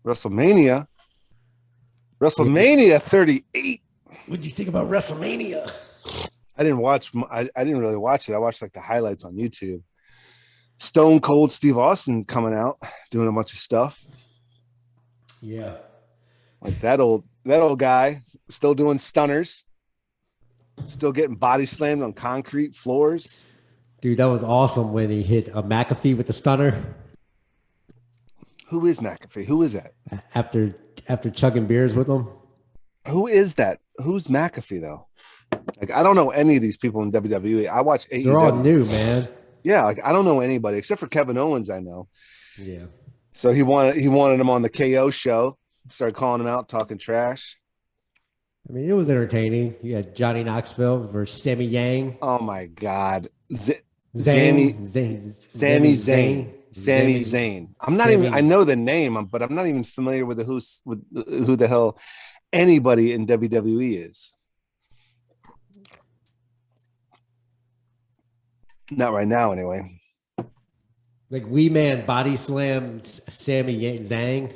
WrestleMania. Yeah. WrestleMania 38. What'd you think about WrestleMania? I didn't watch. I didn't really watch it. I watched like the highlights on YouTube. Stone Cold Steve Austin coming out, doing a bunch of stuff. Yeah. Like that old guy still doing stunners, still getting body slammed on concrete floors. Dude, that was awesome when he hit a McAfee with the stunner Who is McAfee? Who is that? after after chugging beers with him. Who is that? Who's McAfee though? Like I don't know any of these people in WWE. I watch They're all AEW. new, man. Yeah, like I don't know anybody except for Kevin Owens. I know. Yeah. So he wanted him on the KO show. Started calling him out, talking trash. I mean, it was entertaining. You had Johnny Knoxville versus Sammy Yang. Oh my God, Sammy Zane, Zane, Sami Zane, Zayn. Sami Sammy, Zayn. I'm not even. I Sammy. know the name, but I'm not even familiar with who the hell anybody in WWE is. Not right now, anyway. Like Wee Man body slammed Zang.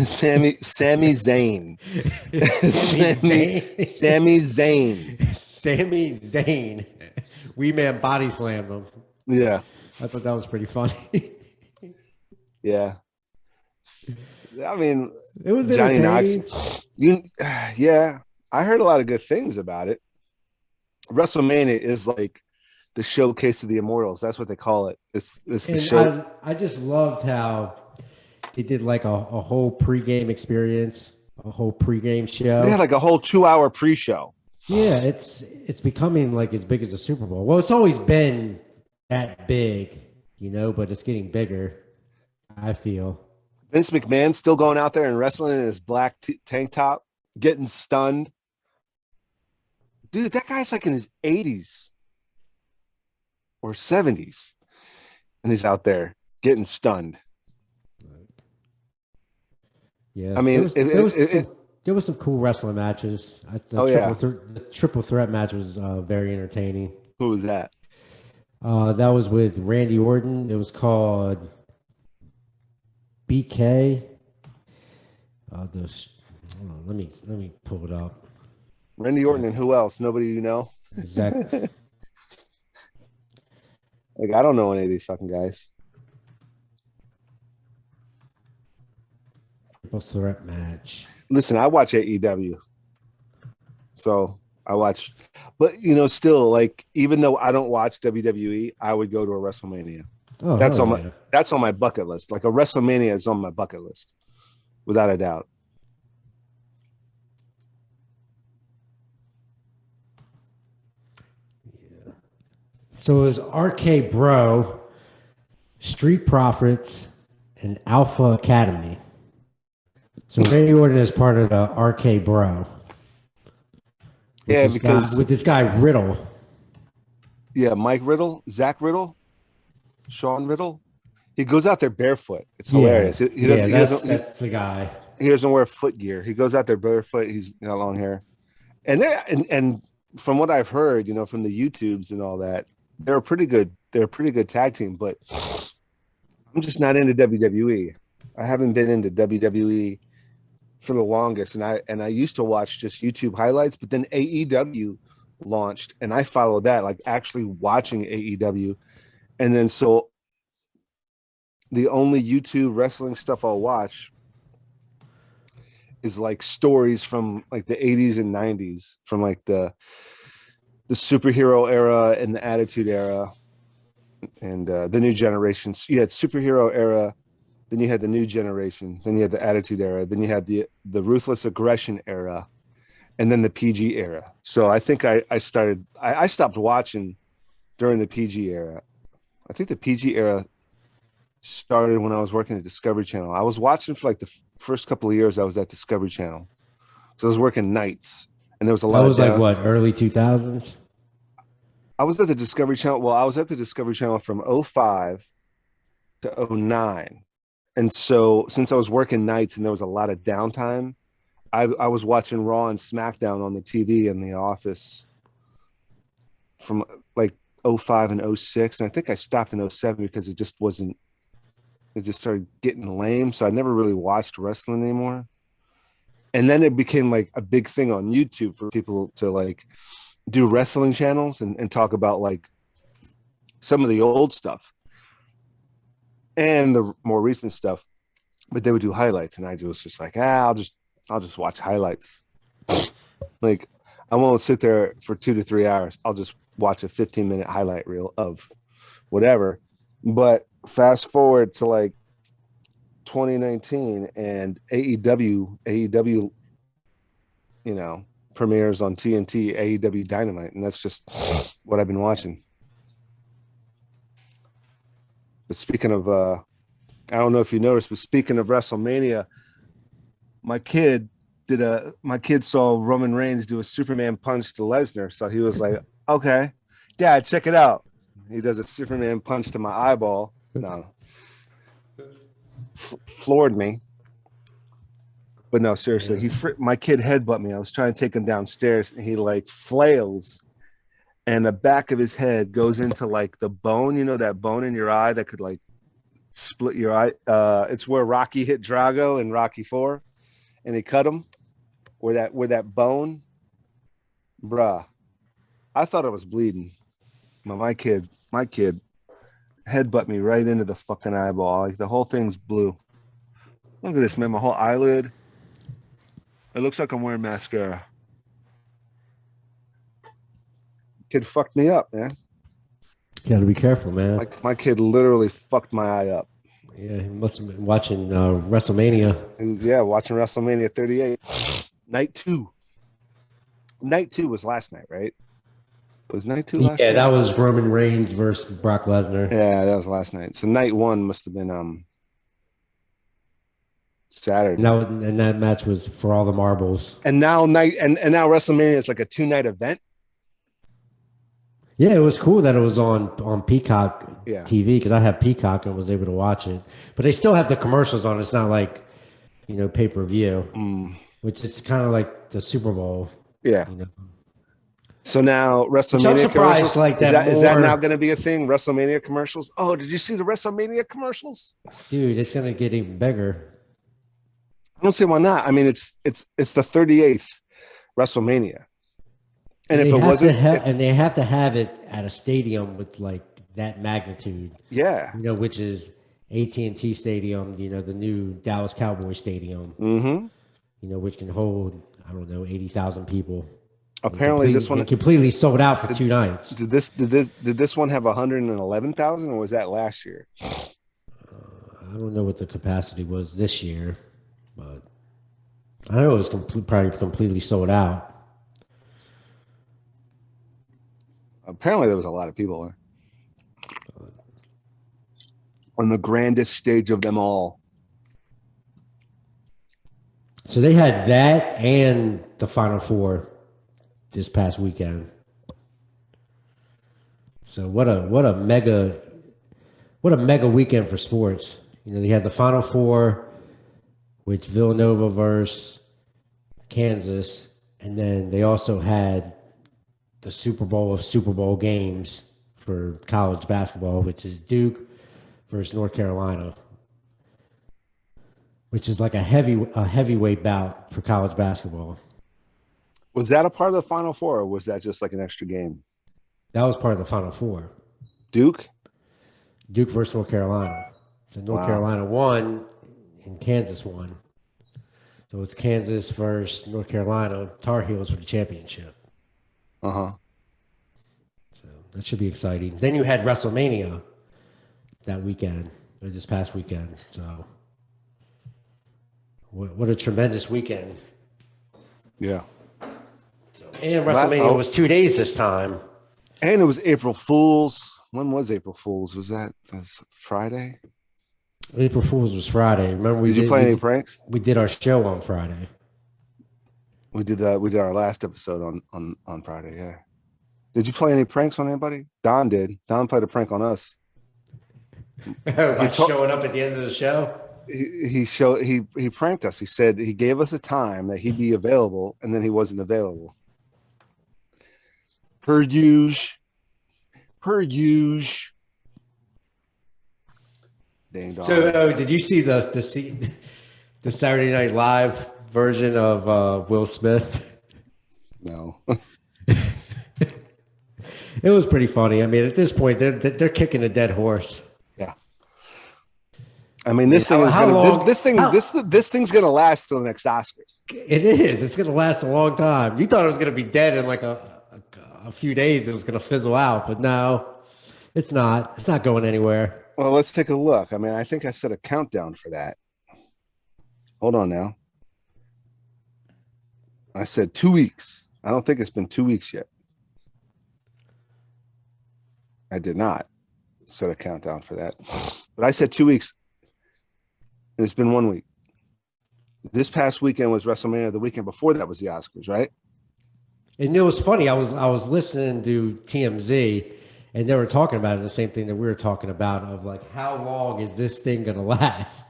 Sami Zayn. Sammy Zayn. Sami Zayn. Sammy Zayn. Wee Man body slammed him. Yeah, I thought that was pretty funny. yeah. I mean, It was Johnny Knox. entertaining. Yeah. I heard a lot of good things about it. WrestleMania is like the showcase of the immortals. That's what they call it. It's the And show. I just loved how they did like a whole pregame experience, a whole pregame They had show. like a whole 2 hour pre-show. Yeah, it's becoming like as big as the Super Bowl. Well, it's always been that big, but it's getting bigger, I feel. Vince McMahon still going out there and wrestling in his black tank top, getting stunned. Dude, that guy's like in his 80s or 70s, and he's out there getting stunned. Yeah, I mean, there was some cool wrestling matches. oh yeah, The triple threat match was very entertaining. who was that? That was with Randy Orton. It was called BK. Hold on, let me pull it up. Randy Orton and who else? Nobody you know? Exact Like I don't know any of these fucking guys. triple threat match. Listen, I watch AEW, so I watch, but still, like even though I don't watch WWE, I would go to a WrestleMania. Oh That's hell on my yeah! that's on my bucket list. Like a WrestleMania is on my bucket list, without a doubt. So it was RK Bro, Street Profits, and Alpha Academy. So Randy Orton is part of the RK Bro. Yeah, because With this guy Riddle. Mike Riddle, Zach Riddle, Sean Riddle, he goes out there barefoot. It's Yeah, hilarious. He doesn't. yeah, that's the guy. He doesn't wear foot gear. He goes out there barefoot. He's got long hair, and from what I've heard, from the YouTubes and all that, they're a pretty good. They're a pretty good tag team. But I'm just not into WWE. I haven't been into WWE for the longest, and I used to watch just YouTube highlights, but then AEW launched, and I followed that, like actually watching AEW, and then so the only YouTube wrestling stuff I'll watch is like stories from like the 80s and 90s, from like the superhero era and the attitude era and the new generations. You had superhero era, then you had the new generation, then you had the attitude era, then you had the ruthless aggression era, and then the PG era. So I think I stopped watching during the PG era. I think the PG era started when I was working at Discovery Channel. I was watching for like the first couple of years I was at Discovery Channel. So I was working nights, and there was a That lot was of like what, early 2000s? I was at the Discovery Channel. Well, I was at the Discovery Channel from '05 to '09. And so since I was working nights and there was a lot of downtime, I was watching Raw and SmackDown on the TV in the office from like '05 and '06. And I think I stopped in '07 because it just wasn't it just started getting lame. So I never really watched wrestling anymore. And then it became like a big thing on YouTube for people to like do wrestling channels and talk about like some of the old stuff and the more recent stuff, but they would do highlights, and I was just like, I'll just watch highlights. Like, I won't sit there for 2 to 3 hours. I'll just watch a 15-minute highlight reel of whatever. But fast forward to like 2019 and AEW, premieres on TNT, AEW Dynamite, and that's just what I've been watching. But speaking of, I don't know if you noticed, but speaking of WrestleMania, my kid my kid saw Roman Reigns do a Superman punch to Lesnar, so he was like, "Okay, Dad, check it out." He does a Superman punch to my eyeball. No, floored me. But no, seriously, my kid headbutt me. I was trying to take him downstairs, and he like flails, and the back of his head goes into like the bone. You know that bone in your eye that could like split your eye. It's where Rocky hit Drago in Rocky 4, and he cut him. Where that bone, bruh. I thought I was bleeding. But my kid headbutt me right into the fucking eyeball. Like the whole thing's blue. Look at this, man. My whole eyelid. It looks like I'm wearing mascara. Kid fucked me up, man. You gotta be careful, man. Like my kid literally fucked my eye up. Yeah, he must have been watching WrestleMania. He was, yeah, watching WrestleMania 38. Night two. Night two was last night, right? Was night two last Yeah, night? that was Roman Reigns versus Brock Lesnar. Yeah, that was last night. So night one must have been Saturday. And that match was for all the marbles. And now now WrestleMania is like a 2-night event. Yeah, it was cool that it was on Peacock Yeah. TV because I have Peacock and was able to watch it. But they still have the commercials on. It's not like pay per view, which is kind of like the Super Bowl. Yeah. You know? So now Which I'm WrestleMania surprised commercials. like Is that now going to be a thing? WrestleMania commercials. Oh, did you see the WrestleMania commercials? Dude, it's gonna get even bigger. I don't see why not. I mean, it's the 38th WrestleMania, and if it wasn't, and they have to have it at a stadium with like that magnitude. Yeah, which is AT&T Stadium. The new Dallas Cowboy Stadium. Mm-hmm. Which can hold 80,000 people. Apparently, this one completely sold out for 2 nights. Did this one have 111,000, or was that last year? I don't know what the capacity was this year, but I know it was probably completely sold out. Apparently, there was a lot of people there on the grandest stage of them all. So they had that and the Final Four this past weekend. So what a mega weekend for sports. They had the Final Four, which Villanova versus Kansas, and then they also had the Super Bowl of Super Bowl games for college basketball, which is Duke versus North Carolina, which is like a heavyweight bout for college basketball. Was that a part of the Final Four, or was that just like an extra game? That was part of the Final Four. Duke versus North Carolina. So North Carolina won and Kansas won. So it's Kansas versus North Carolina Tar Heels for the championship. Uh-huh. So that should be exciting. Then you had WrestleMania that weekend, or this past weekend. So what a tremendous weekend. Yeah. And WrestleMania was 2 days this time. And it was April Fool's. When was April Fool's? Was that Friday? April Fool's was Friday. Remember did you play any pranks? We did our show on Friday. We did our last episode on Friday, yeah. Did you play any pranks on anybody? Don did. Don played a prank on us. Showing up at the end of the show? He pranked us. He said he gave us a time that he'd be available, and then he wasn't available. Per usual. Ding So, dong. did you see the Saturday Night Live version of Will Smith? No. It was pretty funny. I mean, at this point, they're kicking a dead horse. Yeah. I mean, I mean, this thing is how gonna long? this thing's gonna last till the next Oscars. It is. It's going to last a long time. You thought it was going to be dead in like a few days. It was going to fizzle out, but no, it's not. It's not going anywhere. Well, let's take a look. I mean, I think I set a countdown for that. Hold on now. I said 2 weeks. I don't think it's been 2 weeks yet. I did not set a countdown for that. But I said 2 weeks. And it's been 1 week. This past weekend was WrestleMania. The weekend before that was the Oscars, right? And it was funny. I was listening to TMZ, and they were talking about it, the same thing that we were talking about of like how long is this thing going to last?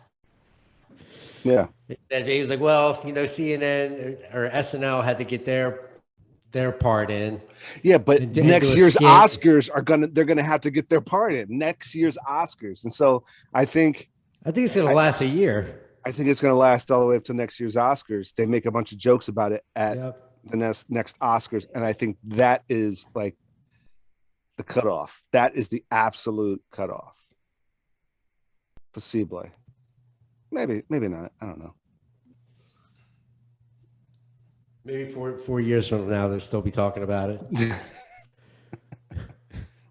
Yeah. And he was like, well, CNN or SNL had to get their part in. Yeah, but And next do a year's skit. Oscars they're gonna have to get their part in next year's Oscars. And so I think It's going to last a year. I think it's gonna last all the way up to next year's Oscars. They make a bunch of jokes about it at Yep. the next Oscars. And I think that is like the cutoff. That is the absolute cutoff. Possibly. Maybe not. I don't know. Maybe 4 years from now, they'll still be talking about it.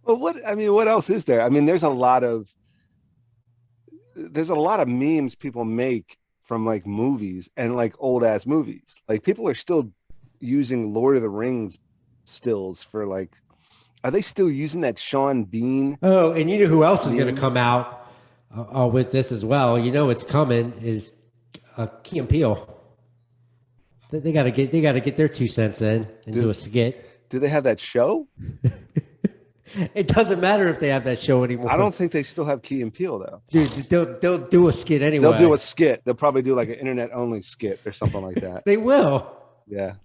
Well, what else is there? I mean, there's a lot of memes people make from like movies and like old ass movies. Like people are still using Lord of the Rings stills for like, are they still using that Sean Bean? Oh, and you know who else is going meme? to come out with this as well? You know it's coming is Key and Peele. They got to get their 2 cents in and do a skit. Do they have that show? It doesn't matter if they have that show anymore. I don't think they still have Key and Peele though. Dude, they'll do a skit anyway. They'll do a skit. They'll probably do like an internet only skit or something like that. They will. Yeah.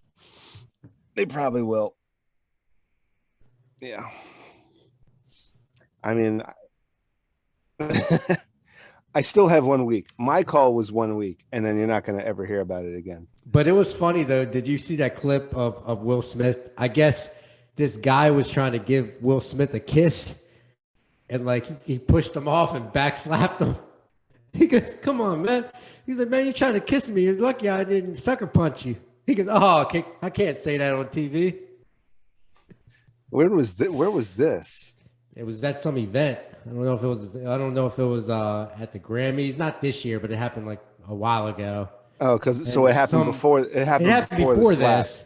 They probably will. Yeah. I mean, I still have 1 week. My call was 1 week, and then you're not going to ever hear about it again. But it was funny though. Did you see that clip of Will Smith? I guess this guy was trying to give Will Smith a kiss, and like he pushed him off and backslapped him. He goes, "Come on, man." He's like, "Man, you're trying to kiss me. You're lucky I didn't sucker punch you." He goes, "Oh, okay, I can't say that on TV." Where was this? It was at some event. I don't know if it was at the Grammys. Not this year, but it happened like a while ago. Oh, because so it happened before. It happened before this.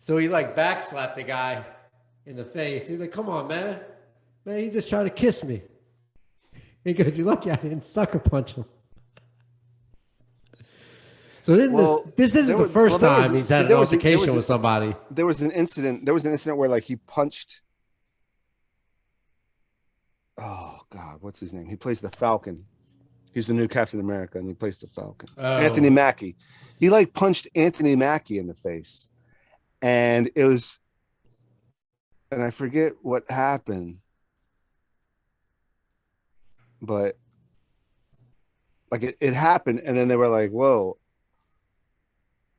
So he like backslapped the guy in the face. He's like, "Come on, man. Man, he just tried to kiss me." He goes, "You're lucky I didn't sucker punch him." So this isn't the first time he's had an altercation with somebody. There was an incident where like he punched. Oh God, what's his name? He plays the Falcon. He's the new Captain America, and he plays the Falcon. Oh. Anthony Mackie. He like punched Anthony Mackie in the face, and it was, and I forget what happened, but like it happened, and then they were like, "Whoa."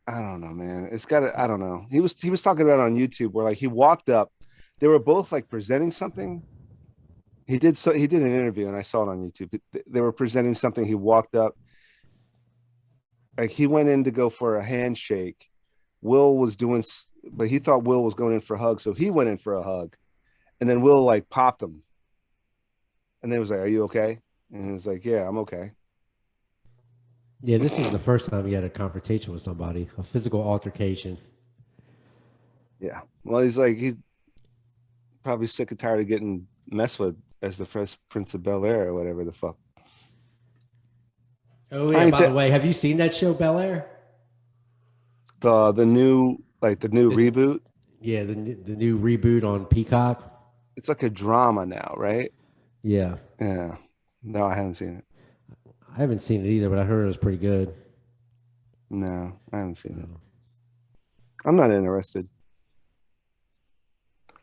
I don't know, man. I don't know. He was talking about it on YouTube where like he walked up. They were both like presenting something. He did an interview and I saw it on YouTube. They were presenting something. He walked up. Like he went in to go for a handshake. Will was doing, but he thought Will was going in for a hug. So he went in for a hug. And then Will like popped him. And then he was like, "Are you okay?" And he was like, "Yeah, I'm okay." Yeah, this is the first time he had a confrontation with somebody, a physical altercation. Yeah. Well, he's probably sick and tired of getting messed with as the first Prince of Bel-Air or whatever the fuck. Oh yeah, by the way, have you seen that show Bel Air? The new reboot? Yeah, the new reboot on Peacock. It's like a drama now, right? Yeah. Yeah. No, I haven't seen it. I haven't seen it either, but I heard it was pretty good. No, I haven't seen it. I'm not interested.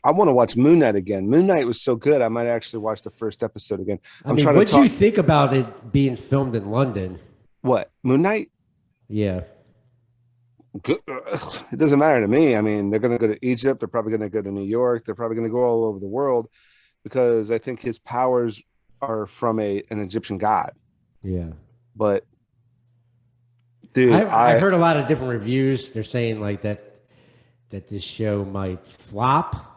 I want to watch Moon Knight again. Moon Knight was so good. I might actually watch the first episode again. I I'm mean, trying to what do you talk. think about it being filmed in London? What Moon Knight? Yeah. Good. It doesn't matter to me. I mean, they're going to go to Egypt. They're probably going to go to New York. They're probably going to go all over the world because I think his powers are from an Egyptian god. Yeah. But dude, I heard a lot of different reviews. They're saying like that this show might flop.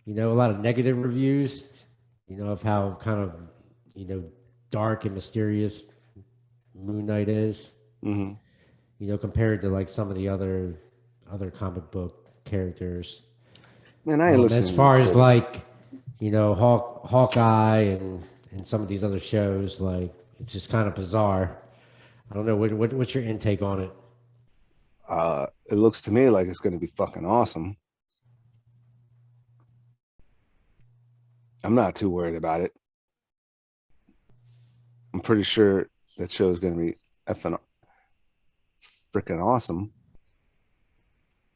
You know, a lot of negative reviews. You know of how kind of you know dark and mysterious Moon Knight is. mhm. You know, compared to like some of the other comic book characters. Man, I ain't As listening to far as critics. like you know Hawkeye and some of these other shows, like it's just kind of bizarre. I don't know what's your intake on it. It looks to me like it's going to be fucking awesome. I'm not too worried about it. I'm pretty sure that show is going to be effing freaking awesome.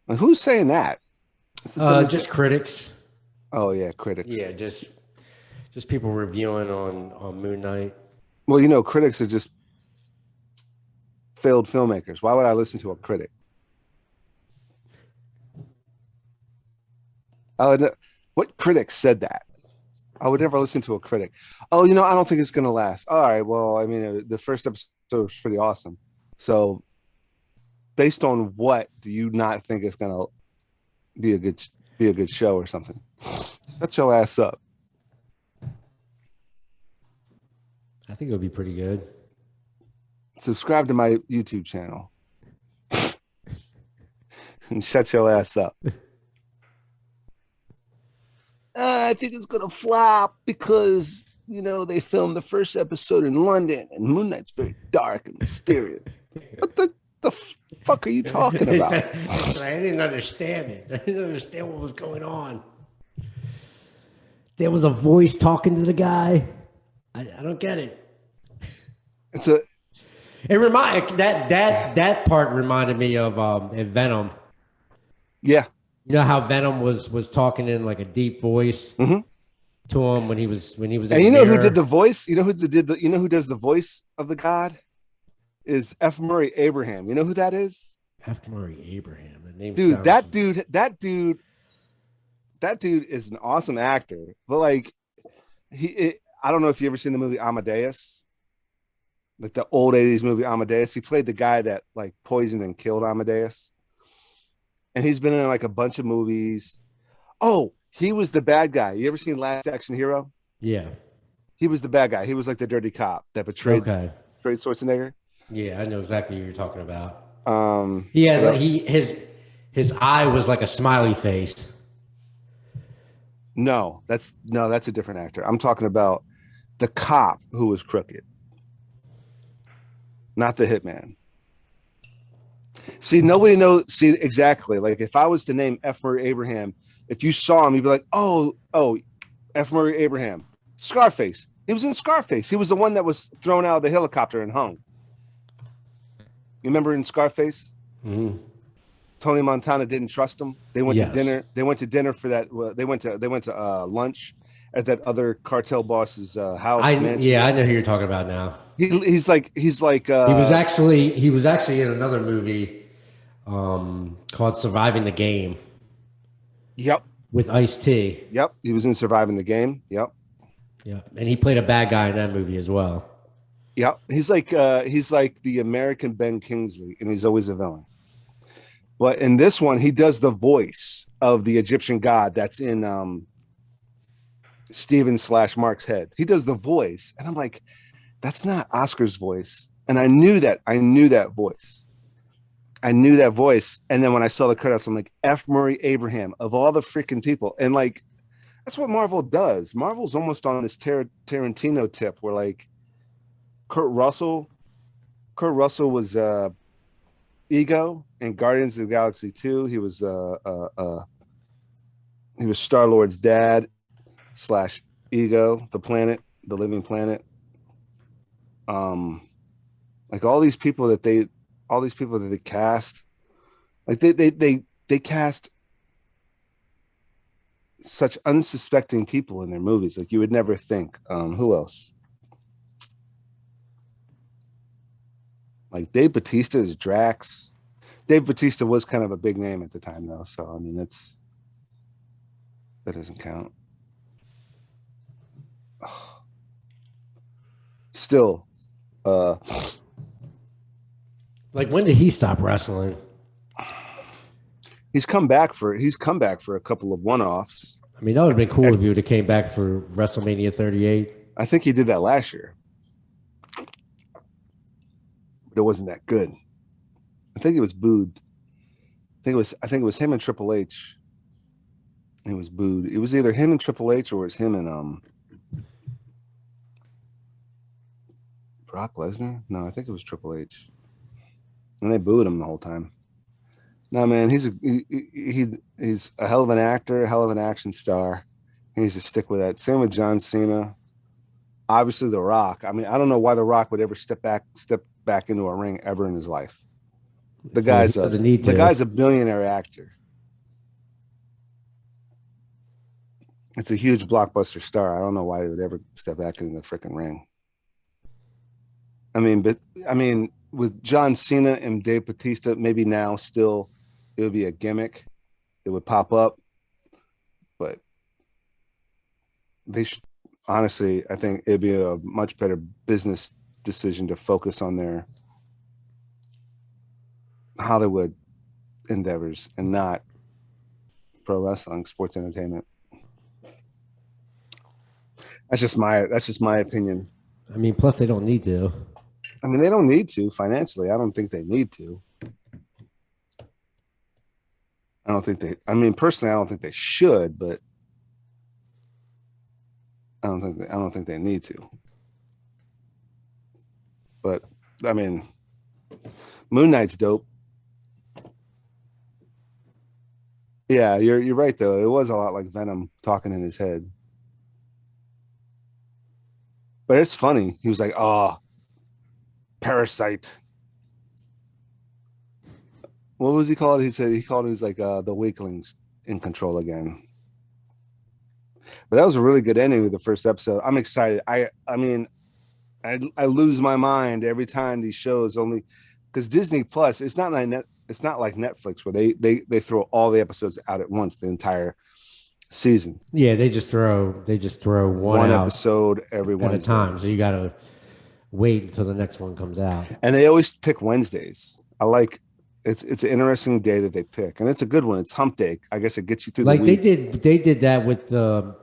Like, who's saying that? It's the dumbest thing. Just critics. Oh yeah, critics. Yeah, just people reviewing on Moon Knight. Well, you know, critics are just failed filmmakers. Why would I listen to a critic? What critic said that? I would never listen to a critic. Oh, you know, I don't think it's going to last. All right. Well, I mean, the first episode was pretty awesome. So, based on what do you not think it's going to be a good show or something? Shut your ass up. I think it'll be pretty good. Subscribe to my YouTube channel and shut your ass up. I think it's gonna flop because you know they filmed the first episode in London, and Moon Knight's very dark and mysterious. What the fuck are you talking about? I didn't understand it. I didn't understand what was going on. There was a voice talking to the guy. I don't get it. It's a That part reminded me of Venom. yeah. You know how Venom was talking in like a deep voice Mm-hmm. to him when he was in And the you know who mirror. did the voice? You know who does the voice of the god is F. Murray Abraham. You know who that is? F. Murray Abraham. The name Dude, sounds that dude is an awesome actor. But like I don't know if you ever seen the movie Amadeus, like the old 80s movie Amadeus. He played the guy that like poisoned and killed Amadeus. And he's been in like a bunch of movies. Oh, he was the bad guy. You ever seen Last Action Hero? yeah. He was the bad guy. He was like the dirty cop that Okay. betrayed Schwarzenegger. Yeah, I know exactly what you're talking about. Um, He has but, his eye was like a smiley face. no, that's a different actor. I'm talking about the cop who was crooked, not the hitman. See, nobody knows. See, exactly. Like if I was to name F. Murray Abraham, if you saw him, you'd be like, oh, F. Murray Abraham, Scarface. He was in Scarface. He was the one that was thrown out of the helicopter and hung. You remember in Scarface? Mm-hmm. Tony Montana didn't trust him. They went Yes. to dinner. They went to dinner for that. They went to lunch at that other cartel boss's house. Mansion. Yeah, I know who you're talking about now. He's like He was actually in another movie called Surviving the Game yep. with Ice-T. Yep. He was in Surviving the Game. Yep. Yeah, and he played a bad guy in that movie as well. Yep. He's like the American Ben Kingsley, and he's always a villain. But in this one, he does the voice of the Egyptian god that's in Steven/Mark's head. He does the voice, and I'm like, that's not Oscar's voice. And I knew that voice. I knew that voice. And then when I saw the credits, I'm like, F. Murray Abraham of all the freaking people. And like, that's what Marvel does. Marvel's almost on this Tarantino tip where like Kurt Russell was Ego in Guardians of the Galaxy 2. He was Star-Lord's dad / Ego, the living planet. Like all these people that they cast, like they cast such unsuspecting people in their movies. Like you would never think. Who else? Like Dave Bautista is Drax. Dave Bautista was kind of a big name at the time, though. So I mean, that doesn't count. Still, Like, when did he stop wrestling? he's come back for a couple of one-offs. I mean, that would have been cool if he would have came back for WrestleMania 38. I think he did that last year, but it wasn't that good. I think it was booed. I think it was him and Triple H. He was booed. It was either him and Triple H or it was him and Brock Lesnar. No, I think it was Triple H, and they booed him the whole time. No, man, he's a hell of an actor, a hell of an action star. He needs to stick with that. Same with John Cena. Obviously, The Rock. I mean, I don't know why The Rock would ever step back into a ring ever in his life. The Well, he guy's doesn't need to. the guy's a billionaire actor. It's a huge blockbuster star. I don't know why he would ever step back into the freaking ring. I mean, with John Cena and Dave Bautista, maybe now still it would be a gimmick. It would pop up, but they should honestly, I think it'd be a much better business decision to focus on their Hollywood endeavors and not pro wrestling, sports entertainment. That's just my opinion. I mean, plus they don't need to. I mean, they don't need to financially. I don't think they need to. I mean, personally, I don't think they should, but I don't think they need to. But I mean, Moon Knight's dope. Yeah, you're right though. It was a lot like Venom talking in his head. But it's funny. He was like, "Oh, parasite." What was he called? He called it was like the weaklings in control again. But that was a really good ending with the first episode. I'm excited. I mean, I lose my mind every time these shows only because Disney Plus. It's not like Netflix where they throw all the episodes out at once, the entire season. Yeah, they just throw one One out episode every at a Wednesday, time. So you got to wait until the next one comes out. and they always pick Wednesdays. I like it's an interesting day that they pick, and it's a good one. It's Hump Day. I guess it gets you through the Like week. they did that with the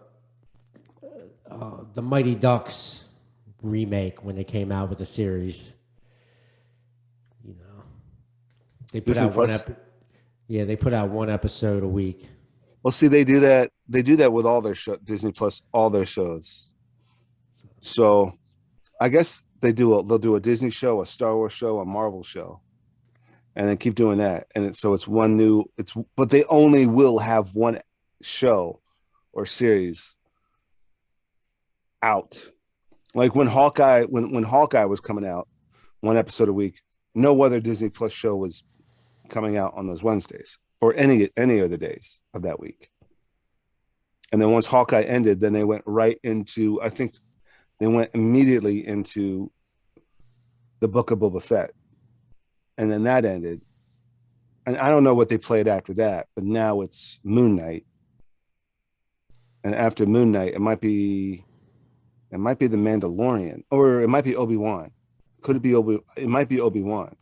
Mighty Ducks remake when they came out with the series. You know, they put Disney out one Plus. Yeah, they put out one episode a week. Well, see, they do that. They do that with all their Disney Plus, all their shows. So, I guess they'll do a Disney show, a Star Wars show, a Marvel show, and then keep doing that. And it's one new. But they only will have one show or series out. Like when Hawkeye was coming out, one episode a week. No other Disney Plus show was coming out on those Wednesdays or any of the days of that week. And then once Hawkeye ended, then they went right into, I think they went immediately into the Book of Boba Fett. And then that ended. And I don't know what they played after that, but now it's Moon Knight. And after Moon Knight, it might be the Mandalorian, or it might be Obi-Wan. Could it be It might be Obi-Wan.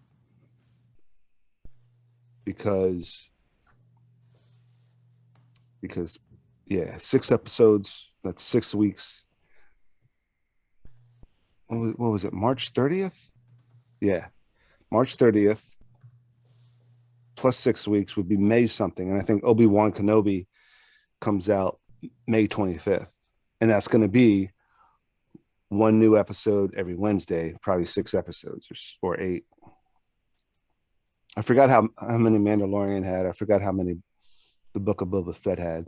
Because yeah, 6 episodes, that's 6 weeks. What was it? March 30th? Yeah. March 30th plus 6 weeks would be May something. And I think Obi-Wan Kenobi comes out May 25th. And that's going to be one new episode every Wednesday, probably 6 episodes or 8. I forgot how many Mandalorian had. I forgot how many the Book of Boba Fett had.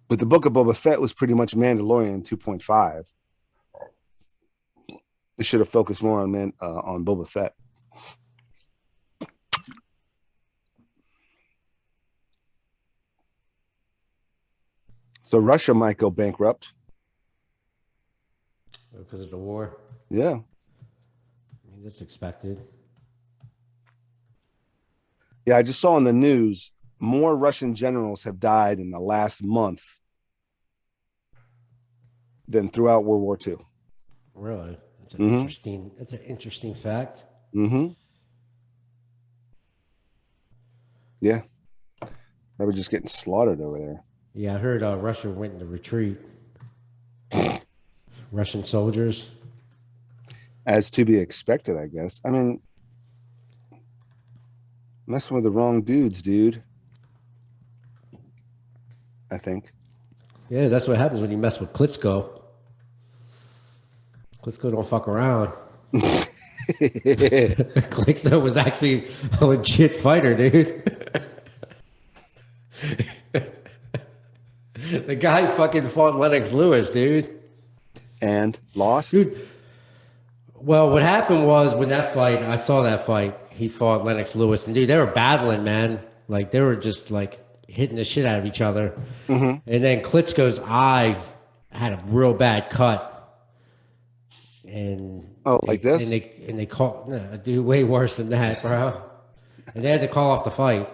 But the Book of Boba Fett was pretty much Mandalorian 2.5. They should have focused more on Boba Fett. So Russia might go bankrupt. because of the war. Yeah. I mean, that's expected. Yeah, I just saw in the news more Russian generals have died in the last month than throughout World War II. Really, it's an Mm-hmm. interesting. It's an interesting fact. Mm-hmm. Yeah. They were just getting slaughtered over there. Yeah, I heard Russia went into retreat. Russian soldiers. As to be expected, I guess. I mean, messing with the wrong dudes, dude. I think. Yeah, that's what happens when you mess with Klitschko. Klitschko don't fuck around. Klitschko was actually a legit fighter, dude. The guy fucking fought Lennox Lewis, dude. And lost. Dude, well, what happened was when that fight, I saw that fight. He fought Lennox Lewis, and dude, they were battling, man. Like they were just like hitting the shit out of each other. Mm-hmm. And then Klitschko's eye had a real bad cut, and Oh, like this? they called no, dude way worse than that, bro. And they had to call off the fight.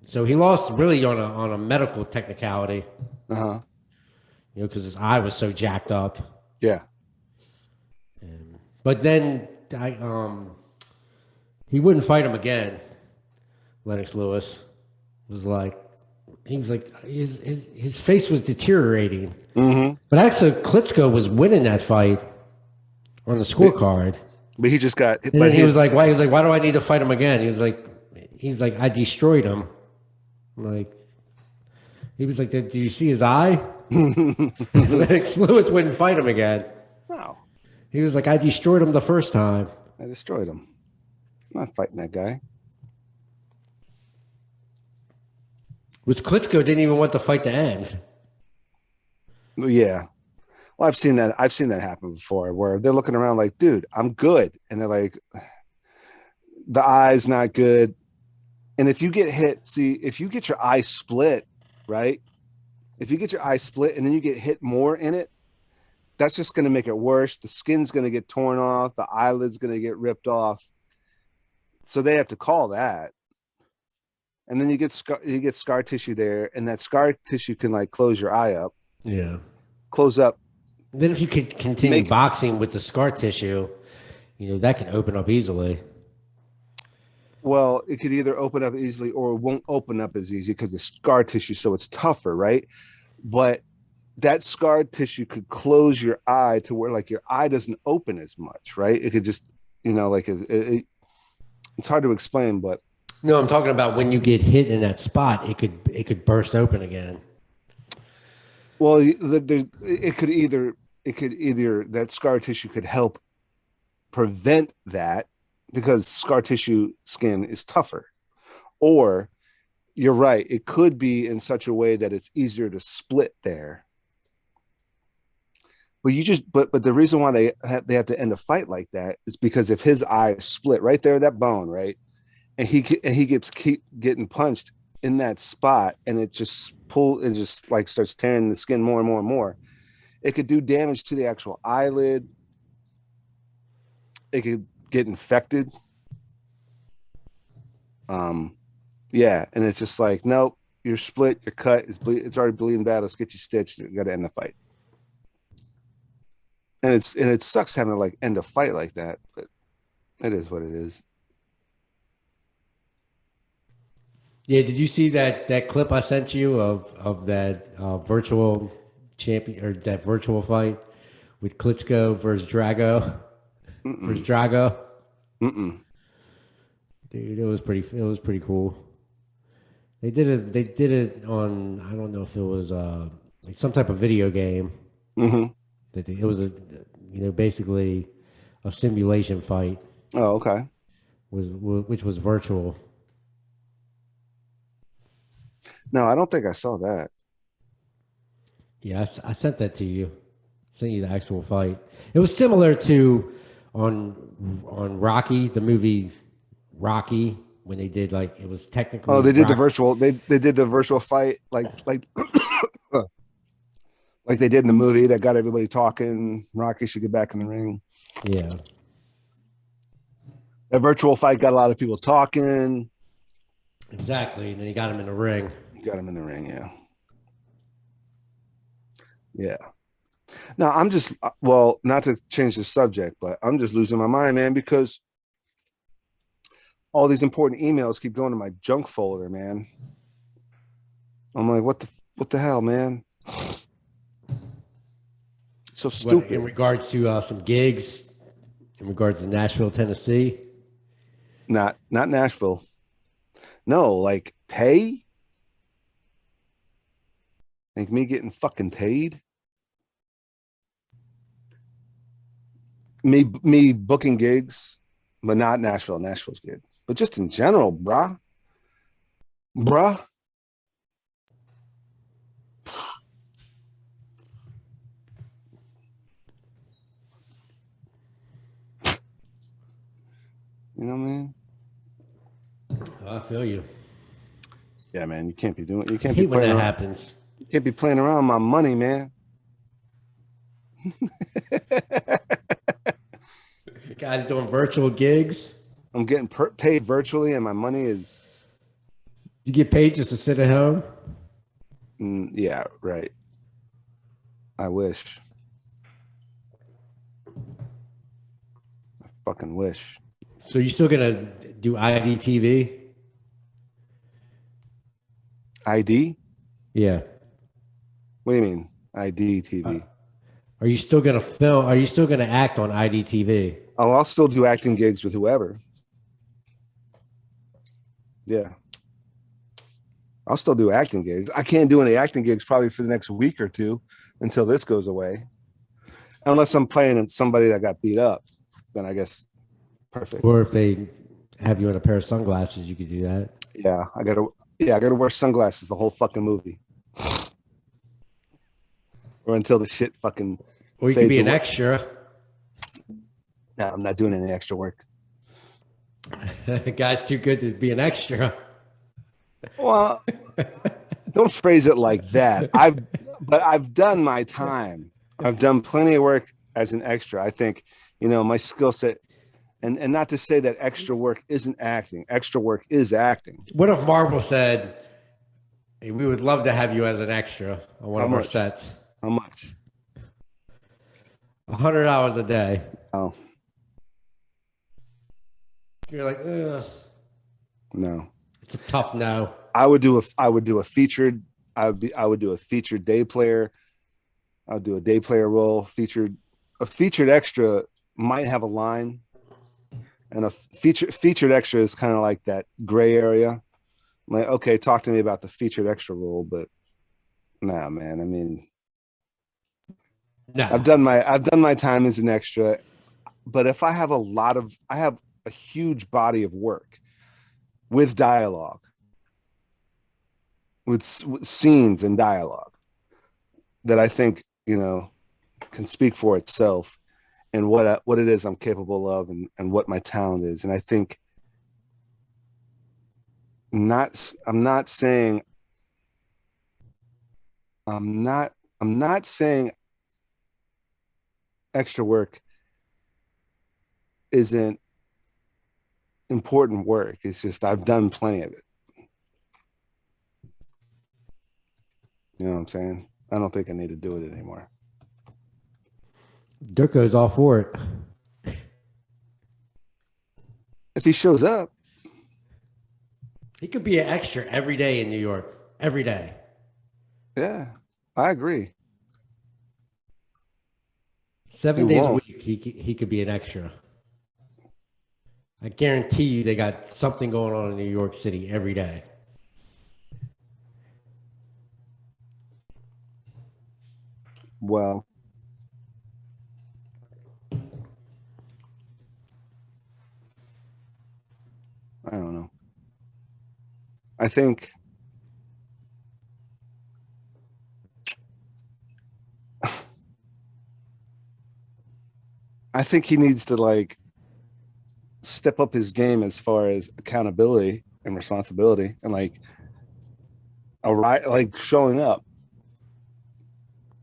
So he lost really on a medical technicality, Uh-huh. because his eye was so jacked up. Yeah. But then he wouldn't fight him again. Lennox Lewis was like, his face was deteriorating. Mm-hmm. But actually, Klitschko was winning that fight on the scorecard. But he just got. And then he was like, why? He was like, why do I need to fight him again? He was like, I destroyed him. Like, he was like, did you see his eye? Lennox Lewis wouldn't fight him again. No, He was like, I destroyed him the first time. I destroyed him. I'm not fighting that guy. Which Klitschko didn't even want the fight to end. Yeah. Well, I've seen that. I've seen that happen before, where they're looking around like, "Dude, I'm good," and they're like, "The eye's not good." And if you get hit, see, if you get your eye split, right? If you get your eye split and then you get hit more in it, that's just going to make it worse. The skin's going to get torn off. The eyelid's going to get ripped off. So they have to call that. And then you get scar tissue there, and that scar tissue can like close your eye up, Yeah. close up. Then if you could continue boxing with the scar tissue, that can open up easily. Well, it could either open up easily or it won't open up as easy because the scar tissue, so it's tougher, right? But that scar tissue could close your eye to where like your eye doesn't open as much, right? It could just, like it's hard to explain, but No, I'm talking about when you get hit in that spot, it could burst open again. well, it could either that scar tissue could help prevent that because scar tissue skin is tougher, or you're right, it could be in such a way that it's easier to split there. But the reason why they have to end a fight like that is because if his eye is split right there, that bone, right, and he keep getting punched in that spot, and it just like starts tearing the skin more and more and more, it could do damage to the actual eyelid. It could get infected. Yeah, and it's just like, nope, you're split, you're cut, it's already bleeding bad. Let's get you stitched. You got to end the fight. And it sucks having to like end a fight like that, but it is what it is. Yeah, did you see that clip I sent you of that virtual champion or that virtual fight with Klitschko versus Drago? Versus Drago? Mm-mm. Dude, it was pretty cool. They did it on, I don't know if it was like some type of video game. Mm-hmm. It was basically a simulation fight. Oh, okay. Which was virtual. No, I don't think I saw that. Yeah, I sent that to you. Sent you the actual fight. It was similar to on Rocky, the movie Rocky, when they did like it was technically. Oh, they did the virtual. They did the virtual fight like like they did in the movie that got everybody talking. Rocky should get back in the ring. Yeah, That virtual fight got a lot of people talking. exactly. And then he got him in the ring. Got him in the ring. Yeah. Yeah. Now I'm just well, not to change the subject, but I'm just losing my mind, man, because all these important emails keep going to my junk folder, man. I'm like, what the hell, man? So What in stupid. regards to some gigs, in regards to Nashville, Tennessee? Not Nashville. No, like pay? Like me getting fucking paid? Me booking gigs, but not Nashville. Nashville's good. But just in general, bruh. Bruh. You know what I mean? Oh, I feel you. Yeah, man. You I can't be hate when playing that around. happens. You can't be playing around with my money, man. Guys doing virtual gigs. I'm getting paid virtually, and my money is, You get paid just to sit at home. yeah, right. I wish. Fucking wish. So you still gonna do IDTV? ID? Yeah. What do you mean? ID Uh, TV? are you still gonna film? Are you still gonna act on IDTV? Oh, I'll still do acting gigs with whoever. Yeah. I'll still do acting gigs. I can't do any acting gigs probably for the next week or two until this goes away. Unless I'm playing somebody that got beat up, then I guess perfect. Or if they have you in a pair of sunglasses, you could do that. I gotta wear sunglasses the whole fucking movie. Or until the shit fucking Or you could fades be an away. extra. No, I'm not doing any extra work. The guy's too good to be an extra. Well, don't phrase it like that. But I've done my time. I've done plenty of work as an extra. I think, my skill set, and not to say that extra work isn't acting. Extra work is acting. What if Marvel said, "Hey, we would love to have you as an extra on one How of our much? sets. How much? $100 a day." Oh, You're like, ugh. no. It's a tough no. I would do a featured I would do a featured day player. I'll do a day player role. A featured extra might have a line, and a featured extra is kind of like that gray area. I'm like, okay, talk to me about the featured extra role, but nah, man. I mean, No. I've done my time as an extra, but if I have a huge body of work with dialogue, with scenes and dialogue that I think, can speak for itself, and what it is I'm capable of, and what my talent is. And I think not I'm not saying I'm not saying extra work isn't important work. It's just I've done plenty of it. You know what I'm saying? I don't think I need to do it anymore. Dirk goes all for it. If he shows up, He could be an extra every day in New York. Every day. yeah, I agree. 7 He days a won't. week, he could be an extra. I guarantee you they got something going on in New York City every day. Well, I don't know. I think I think he needs to like step up his game as far as accountability and responsibility, and like showing up.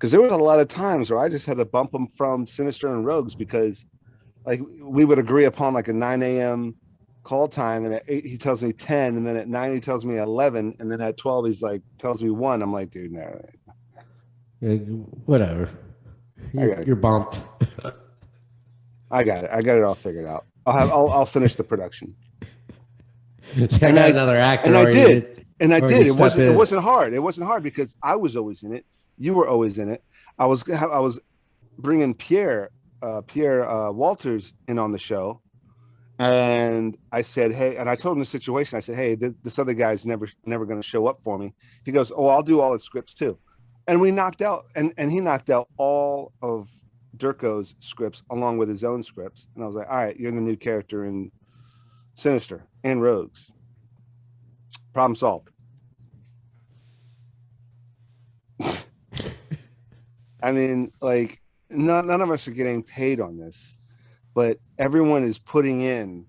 because there was a lot of times where I just had to bump them from Sinister and Rogues because like we would agree upon like a 9 a.m. call time, and at 8 he tells me 10, and then at 9 he tells me 11, and then at 12 he's like tells me 1. I'm like, dude, no, Whatever. I got You're bumped. I got it. I got it all figured out. I'll finish the production. See, I And got I another actor and I did. oriented. And I Or did. you It step wasn't it in. wasn't hard. It wasn't hard because I was always in it. You were always in it. I was bringing Pierre Walters in on the show, and I said, hey, and I told him the situation. I said, hey, this other guy's never going to show up for me. He goes, oh, I'll do all the scripts too, and we knocked out, and he knocked out all of Durko's scripts along with his own scripts. And I was like, all right, you're the new character in Sinister and Rogues. Problem solved. I mean, like, none of us are getting paid on this, but everyone is putting in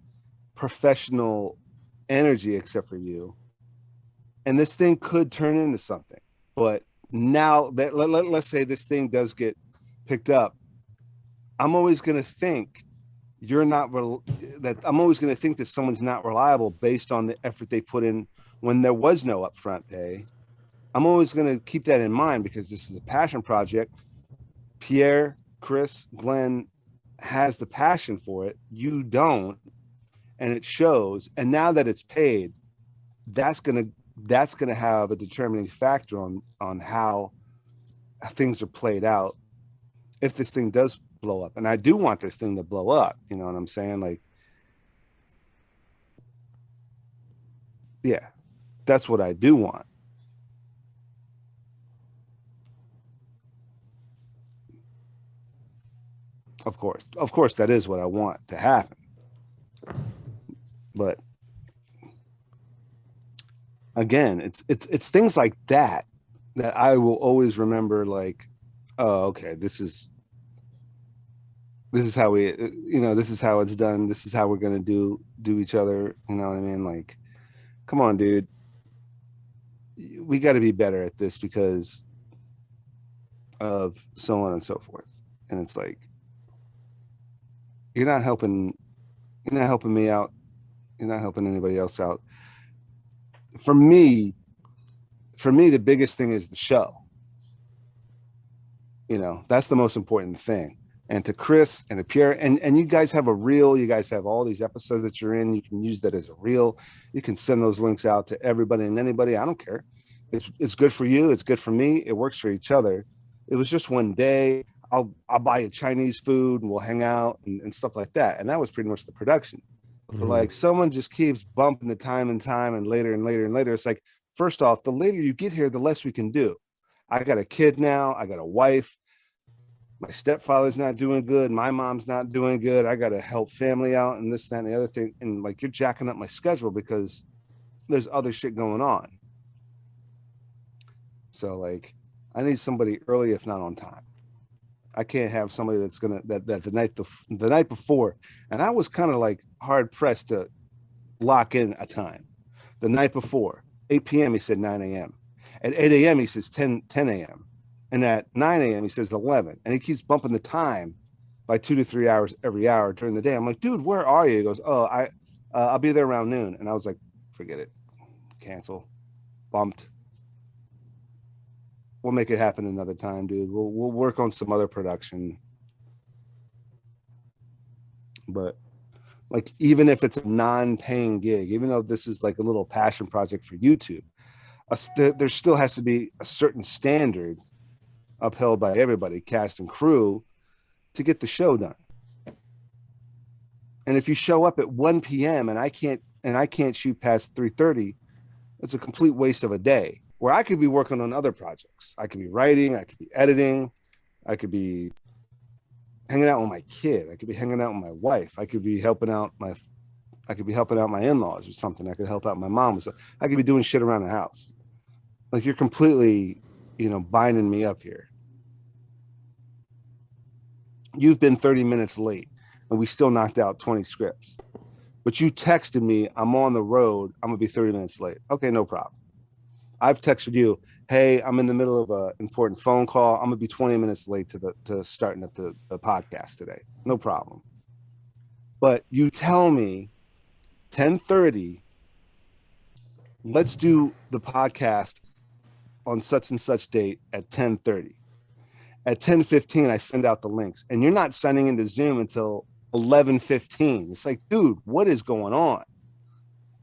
professional energy except for you. And this thing could turn into something. But now that let's say this thing does get picked up, I'm always going to think you're not that I'm always going to think that someone's not reliable based on the effort they put in when there was no upfront pay. I'm always going to keep that in mind because this is a passion project. Pierre, Chris, Glenn has the passion for it. You don't, and it shows. And now that it's paid, that's gonna have a determining factor on how things are played out if this thing does blow up. And I do want this thing to blow up. You know what I'm saying? Like, yeah, that's what I do want. Of course, that is what I want to happen. But again, it's things like that that I will always remember. Like, oh, okay, this is how we, this is how it's done. This is how we're gonna do each other. You know what I mean? Like, come on, dude, we got to be better at this because of so on and so forth. And it's like you're not helping, you're not helping me out. You're not helping anybody else out. For me, the biggest thing is the show. That's the most important thing. And to Chris and to Pierre, and you guys have a reel. You guys have all these episodes that you're in. You can use that as a reel. You can send those links out to everybody and anybody. I don't care. It's good for you. It's good for me. It works for each other. It was just one day. I'll buy you Chinese food and we'll hang out and stuff like that. And that was pretty much the production. But like someone just keeps bumping the time and later and later and later. It's like, first off, the later you get here, the less we can do. I got a kid now. I got a wife. My stepfather's not doing good. My mom's not doing good. I got to help family out and this, that, and the other thing. And like, you're jacking up my schedule because there's other shit going on. So like, I need somebody early, if not on time. I can't have somebody that's gonna that the night before. And I was kind of like hard pressed to lock in a time. The night before, 8 p.m. he said 9 a.m. At 8 a.m. he says 10 a.m. And at 9 a.m. he says 11. And he keeps bumping the time by 2 to 3 hours every hour during the day. I'm like, dude, where are you? He goes, oh, I'll be there around noon. And I was like, forget it, cancel, bumped. We'll make it happen another time, dude. We'll work on some other production. But like, even if it's a non-paying gig, even though this is like a little passion project for YouTube, there still has to be a certain standard upheld by everybody, cast and crew, to get the show done. And if you show up at 1 p.m. and I can't shoot past 3:30, it's a complete waste of a day where I could be working on other projects. I could be writing, I could be editing, I could be hanging out with my kid, I could be hanging out with my wife, I could be helping out my in-laws or something. I could help out my mom. So I could be doing shit around the house. Like, you're completely, binding me up here. You've been 30 minutes late and we still knocked out 20 scripts. But you texted me, I'm on the road, I'm gonna be 30 minutes late. Okay, no problem. I've texted you, hey, I'm in the middle of an important phone call. I'm gonna be 20 minutes late to starting up the podcast today. No problem. But you tell me 10:30, let's do the podcast on such and such date at 10:30. At 10:15, I send out the links, and you're not signing into Zoom until 11:15. It's like, dude, what is going on?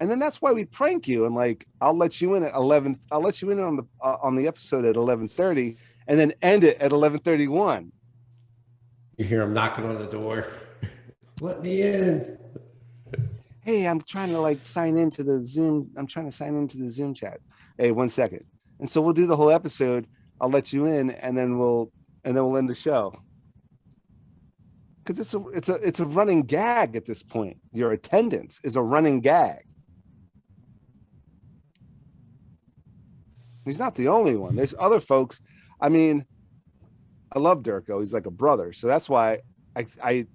And then that's why we prank you, and like, I'll let you in at 11. I'll let you in on the episode at 11:30, and then end it at 11:31. You hear him knocking on the door. Let me in. Hey, I'm trying to like sign into the Zoom. I'm trying to sign into the Zoom chat. Hey, 1 second. And so we'll do the whole episode. I'll let you in, and then we'll end the show. Because it's a running gag at this point. Your attendance is a running gag. He's not the only one. There's other folks. I mean, I love Durko. He's like a brother, so that's why I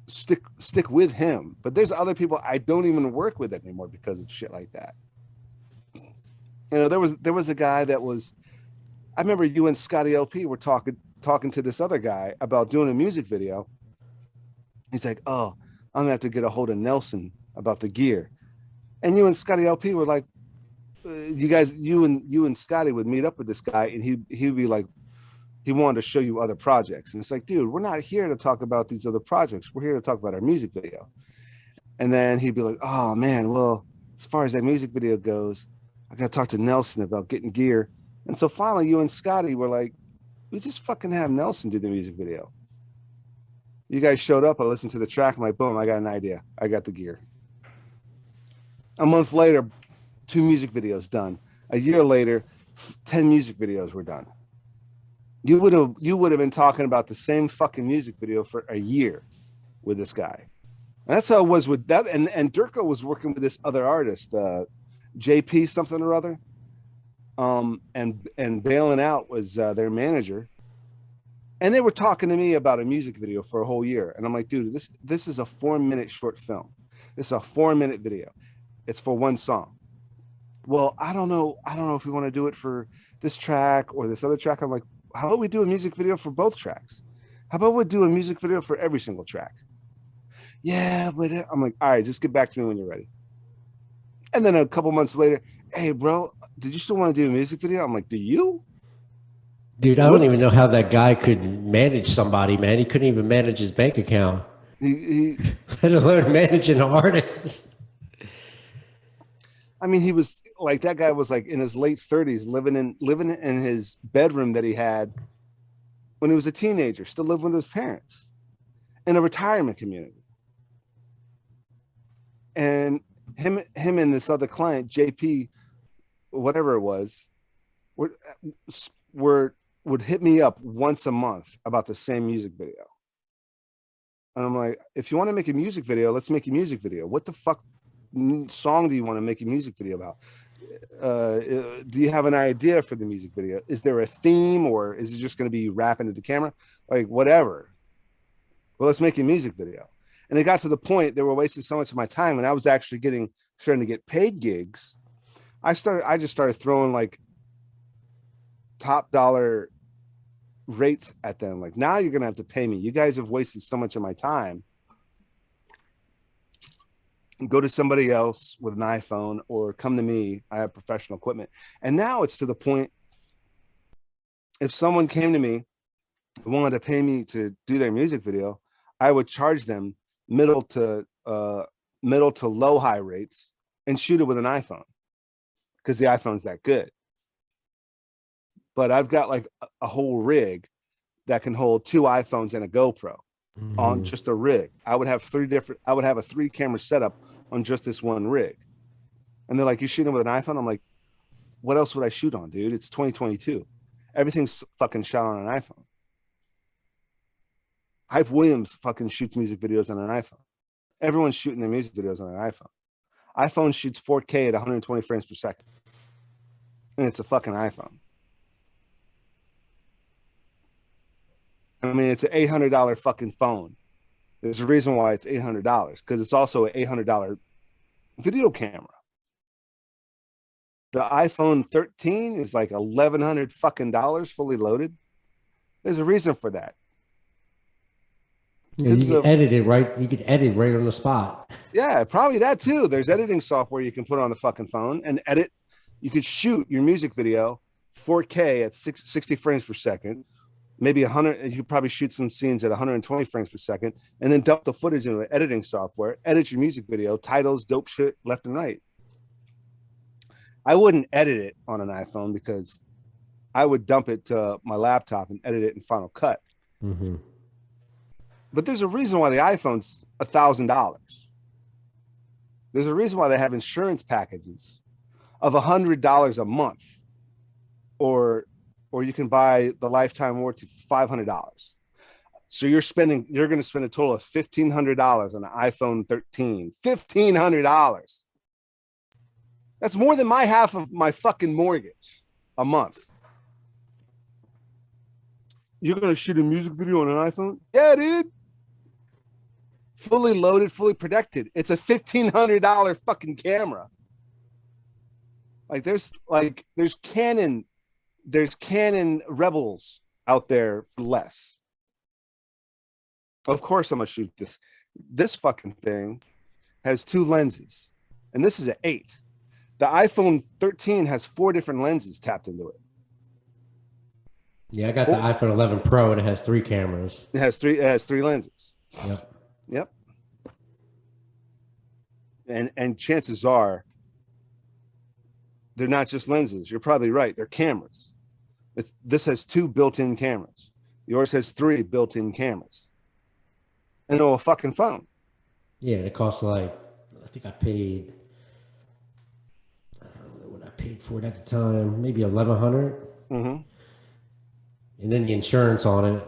stick with him. But there's other people I don't even work with anymore because of shit like that. You know, there was a guy that was. I remember you and Scotty LP were talking to this other guy about doing a music video. He's like, "Oh, I'm gonna have to get a hold of Nelson about the gear." And you and Scotty LP were like, "You guys, you and Scotty would meet up with this guy, and he'd be like, he wanted to show you other projects." And it's like, dude, we're not here to talk about these other projects. We're here to talk about our music video. And then he'd be like, "Oh man, well, as far as that music video goes, I got to talk to Nelson about getting gear." And so finally, you and Scotty were like, "We just fucking have Nelson do the music video." You guys showed up. I listened to the track. I'm like, boom, I got an idea. I got the gear. A month later, 2 music videos done. A year later, 10 music videos were done. You would have been talking about the same fucking music video for a year with this guy. And that's how it was with that. And Durko was working with this other artist, JP something or other. And Bailing Out was their manager. And they were talking to me about a music video for a whole year. And I'm like, dude, this is a 4-minute short film. This is a 4-minute video. It's for one song. Well, I don't know. I don't know if we want to do it for this track or this other track. I'm like, how about we do a music video for both tracks? How about we do a music video for every single track? Yeah, but I'm like, all right, just get back to me when you're ready. And then a couple months later, hey, bro, did you still want to do a music video? I'm like, do you? Dude, I don't What? even know how that guy could manage somebody, man. He couldn't even manage his bank account, He let alone manage an artist. I mean, he was like that guy was like in his late 30s, living in his bedroom that he had when he was a teenager, still living with his parents in a retirement community. And him and this other client, JP, whatever it was, were were would hit me up once a month about the same music video. And I'm like, if you want to make a music video, let's make a music video. What the fuck song do you want to make a music video about? Do you have an idea for the music video? Is there a theme, or is it just going to be rapping at the camera? Like, whatever. Well, let's make a music video. And it got to the point they were wasting so much of my time, and I was actually starting to get paid gigs. I just started throwing like top dollar rates at them. Like, now you're gonna have to pay me. You guys have wasted so much of my time. Go to somebody else with an iPhone, or come to me. I have professional equipment. And now it's to the point, if someone came to me and wanted to pay me to do their music video, I would charge them middle to low high rates and shoot it with an iPhone, because the iPhone's that good. But I've got like a whole rig that can hold 2 iPhones and a GoPro on just a rig. I would have a 3-camera setup on just this one rig. And they're like, you shooting with an iPhone? I'm like, what else would I shoot on, dude? It's 2022. Everything's fucking shot on an iPhone. Hype Williams fucking shoots music videos on an iPhone. Everyone's shooting their music videos on an iPhone. iPhone shoots 4K at 120 frames per second. And it's a fucking iPhone. I mean, it's an $800 fucking phone. There's a reason why it's $800, because it's also an $800 video camera. The iPhone 13 is like 1,100 fucking dollars fully loaded. There's a reason for that. Yeah, you Because can of edit it right. You can edit right on the spot. Yeah, probably that too. There's editing software you can put on the fucking phone and edit. You could shoot your music video 4K at 60 frames per second, maybe 100. You could probably shoot some scenes at 120 frames per second, and then dump the footage into the editing software, edit your music video, titles, dope shit left and right. I wouldn't edit it on an iPhone because I would dump it to my laptop and edit it in Final Cut. Mm-hmm. But there's a reason why the iPhone's $1,000. There's a reason why they have insurance packages of $100 a month, or you can buy the lifetime warranty for $500. So you're going to spend a total of $1,500 on an iPhone 13. $1,500. That's more than my half of my fucking mortgage a month. You're going to shoot a music video on an iPhone? Yeah, dude. Fully loaded, fully protected. It's a $1,500 fucking camera. Like there's Canon Rebels out there for less. Of course I'm gonna shoot this. This fucking thing has 2 lenses, and this is an 8. The iPhone 13 has 4 different lenses tapped into it. Yeah, I got the iPhone 11 Pro, and it has 3 cameras. It has 3 lenses. Yep. Yep. And chances are they're not just lenses. You're probably right. They're cameras. This has 2 built-in cameras. Yours has 3 built-in cameras. And a fucking phone. Yeah, it costs like, I think I paid, I don't know what I paid for it at the time, maybe 1,100. Mm-hmm. And then the insurance on it.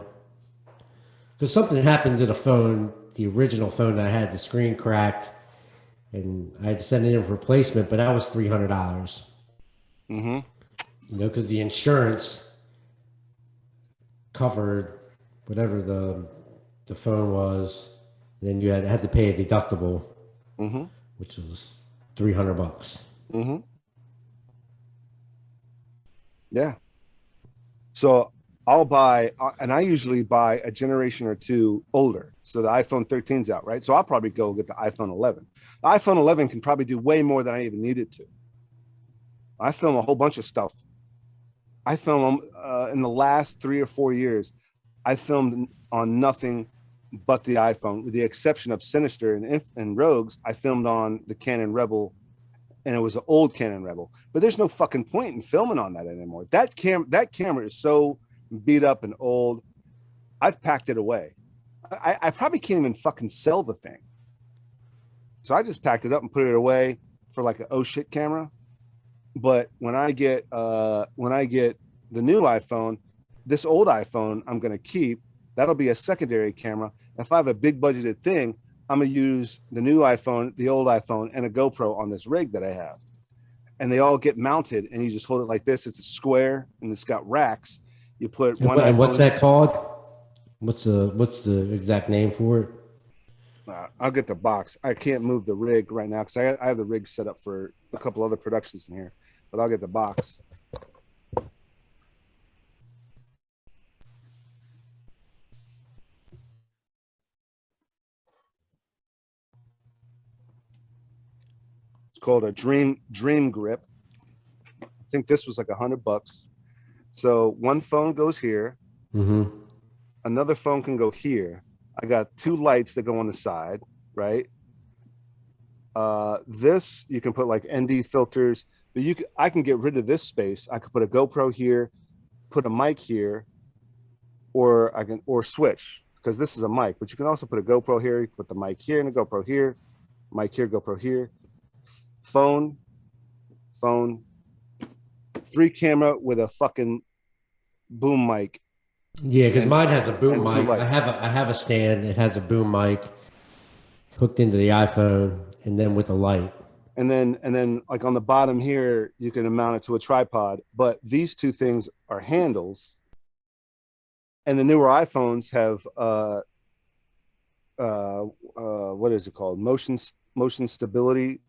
Because something happened to the phone, the original phone that I had, the screen cracked, and I had to send it in for replacement, but that was $300. Mm-hmm. You know, because the insurance covered whatever the phone was. Then you had to pay a deductible, Mm-hmm. which was $300. Mm-hmm. Yeah. So I'll buy, and I usually buy a generation or 2 older. So the iPhone 13's out, right? So I'll probably go get the iPhone 11. The iPhone 11 can probably do way more than I even needed to. I film a whole bunch of stuff. I film in the last 3 or 4 years. I filmed on nothing but the iPhone, with the exception of Sinister and Rogues. I filmed on the Canon Rebel, and it was an old Canon Rebel. But there's no fucking point in filming on that anymore. That camera is so beat up and old. I've packed it away. I probably can't even fucking sell the thing. So I just packed it up and put it away for like an oh shit camera. But when I get the new iPhone, this old iPhone I'm gonna keep. That'll be a secondary camera. If I have a big budgeted thing, I'm gonna use the new iPhone, the old iPhone, and a GoPro on this rig that I have. And they all get mounted, and you just hold it like this. It's a square, and it's got racks. You put one. And what's that called? What's the exact name for it? I'll get the box. I can't move the rig right now because I have the rig set up for a couple other productions in here, but I'll get the box. It's called a Dream Grip. I think this was like $100. So one phone goes here. Mm-hmm. Another phone can go here. I got 2 lights that go on the side, right? This you can put like ND filters, but I can get rid of this space. I could put a GoPro here, put a mic here, or switch, because this is a mic. But you can also put a GoPro here. You can put the mic here and a GoPro here, mic here, GoPro here, phone, 3 camera with a fucking boom mic. Yeah, because mine has a boom mic. Lights. I have a stand. It has a boom mic hooked into the iPhone, and then with a light. And then like on the bottom here, you can mount it to a tripod. But these 2 things are handles. And the newer iPhones have what is it called? Motion stability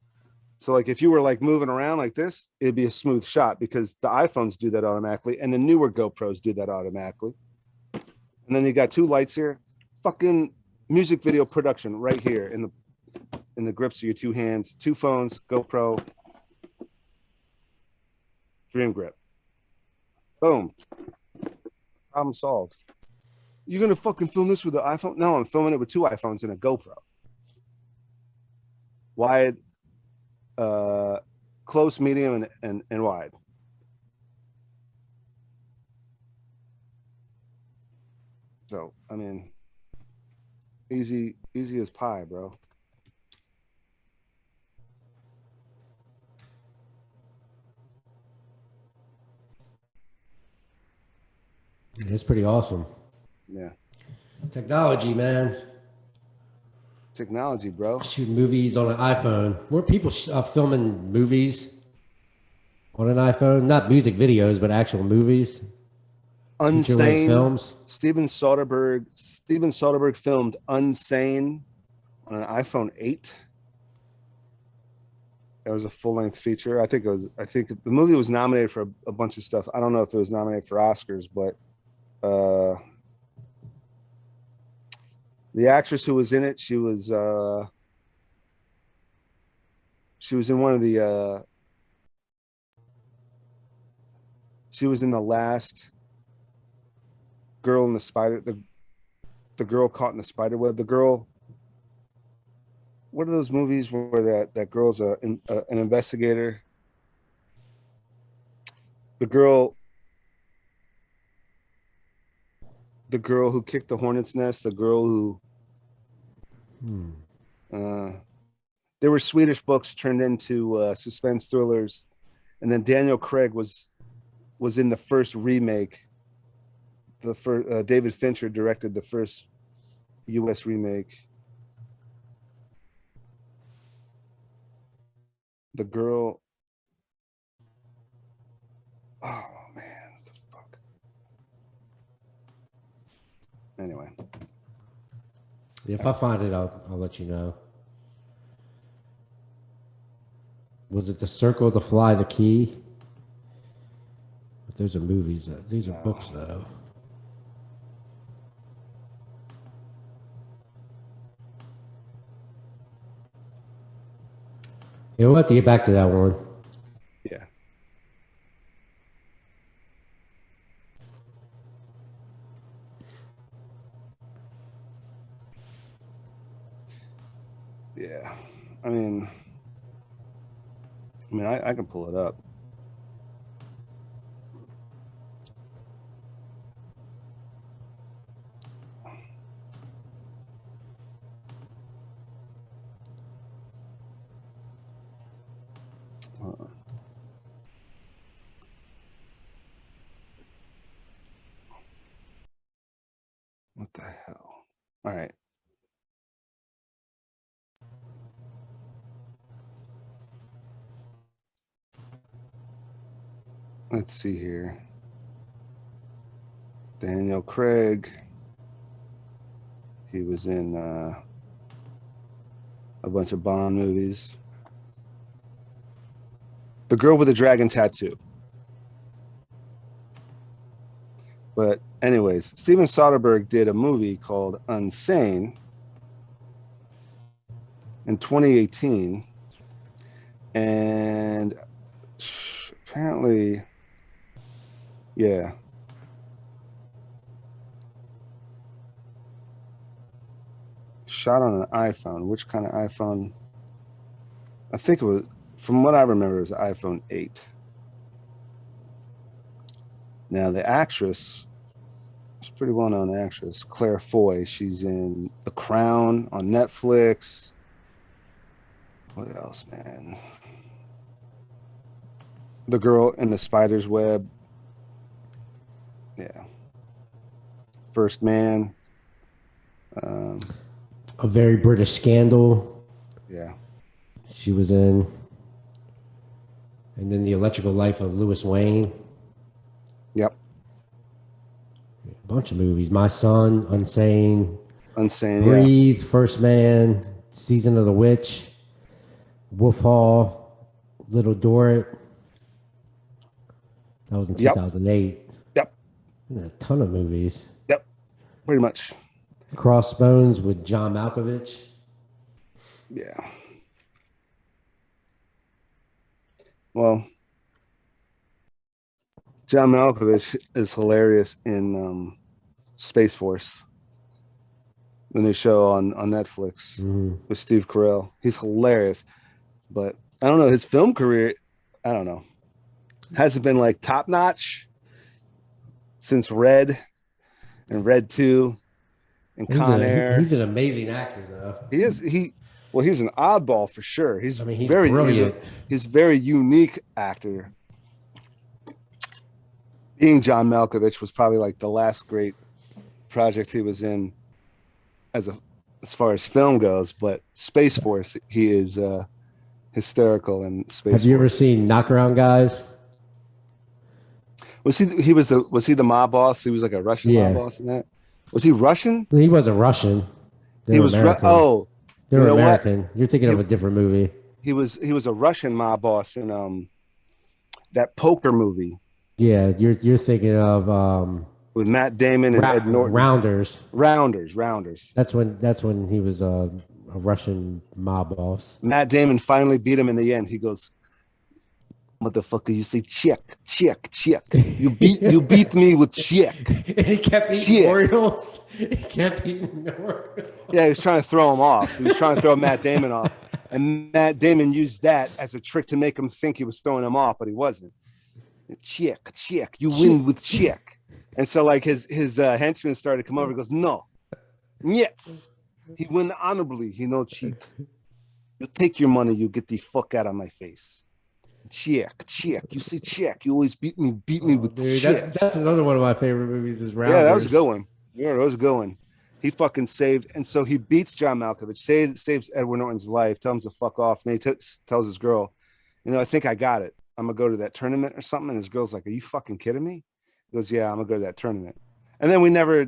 So like if you were like moving around like this, it'd be a smooth shot because the iPhones do that automatically and the newer GoPros do that automatically. And then you got two lights here. Fucking music video production right here in the grips of your two hands, two phones, GoPro, Dream Grip. Boom. Problem solved. You're gonna fucking film this with the iPhone? No, I'm filming it with two iPhones and a GoPro. Wide, close, medium, and wide. So I mean, easy as pie, bro. It's pretty awesome. Yeah. Technology, man. Technology, bro. Shoot movies on an iPhone. Weren't people filming movies on an iPhone? Not music videos, but actual movies, feature-length Unsane. films. Steven Soderbergh filmed Unsane on an iPhone 8. It was a full-length feature. I think the movie was nominated for a bunch of stuff. I don't know if it was nominated for Oscars, but the actress who was in it, she was in one of the she was in the last girl in the spider the girl caught in the spider web. The girl, what are those movies where that girl's an investigator? The girl who kicked the hornet's nest, the girl who they were Swedish books turned into suspense thrillers, and then Daniel Craig was in the first remake. The first David Fincher directed the first U.S. remake. The girl. Oh man, what the fuck. Anyway. If I find it, I'll let you know. Was it The Circle, The Fly, The Key? But those are movies. These are books, though. Yeah, we'll have to get back to that one. Yeah. Yeah. I mean, I can pull it up. What the hell? All right. Let's see here. Daniel Craig. He was in a bunch of Bond movies. The Girl with the Dragon Tattoo. But anyways, Steven Soderbergh did a movie called Unsane in 2018. And apparently, yeah. Shot on an iPhone. Which kind of iPhone? I think it was, from what I remember, it was an iPhone 8. Now, the actress is a pretty well-known actress, Claire Foy. She's in The Crown on Netflix. What else, man? The Girl in the Spider's Web. Yeah. First Man. A Very British Scandal. Yeah. She was in. And then The Electrical Life of Louis Wayne. Yep. A bunch of movies. My Son, Unsane, Breathe, yeah. First Man, Season of the Witch, Wolf Hall. Little Dorrit. That was in Yep. 2008. Yep. And a ton of movies. Yep. Pretty much. Crossbones with John Malkovich. Yeah. Well, John Malkovich is hilarious in Space Force, the new show on Netflix with Steve Carell. He's hilarious, but I don't know, his film career, I don't know, hasn't been like top notch since Red and Red 2 and Con He's Air. an amazing actor though. He's an oddball for sure. I mean, he's brilliant. He's very unique actor. Being John Malkovich was probably like the last great project he was in as far as film goes, but Space Force, he is hysterical in Space Have you ever Force. seen Knockaround Guys? Was he the mob boss? He was like a Russian mob Yeah. boss in that. Was he Russian? He wasn't Russian. They He were was American. They you were know what? American. You're thinking He of a different movie. he was a Russian mob boss in that poker movie Yeah, you're thinking of with Matt Damon and Ed Norton. Rounders. Rounders. That's when he was a Russian mob boss. Matt Damon finally beat him in the end. He goes, "Motherfucker, you say check. You beat me with check." And he kept eating Oreos. He kept eating Oreos. Yeah, he was trying to throw him off. He was trying to throw Matt Damon off. And Matt Damon used that as a trick to make him think he was throwing him off, but he wasn't. Check. You win with check. And so like his henchman started to come over. He goes, "No. Yes. He win honorably. He no cheat. You take your money, you get the fuck out of my face. Check. You say check. You always beat me with check." That's another one of my favorite movies is Rounders. Yeah, that was a good one. Yeah, that was a good one. He fucking saved, and so he beats John Malkovich, saves Edward Norton's life, tells him to fuck off, and he tells his girl, "I think I got it. I'm gonna go to that tournament or something." And his girl's like, "Are you fucking kidding me?" He goes, "Yeah, I'm gonna go to that tournament." And then we never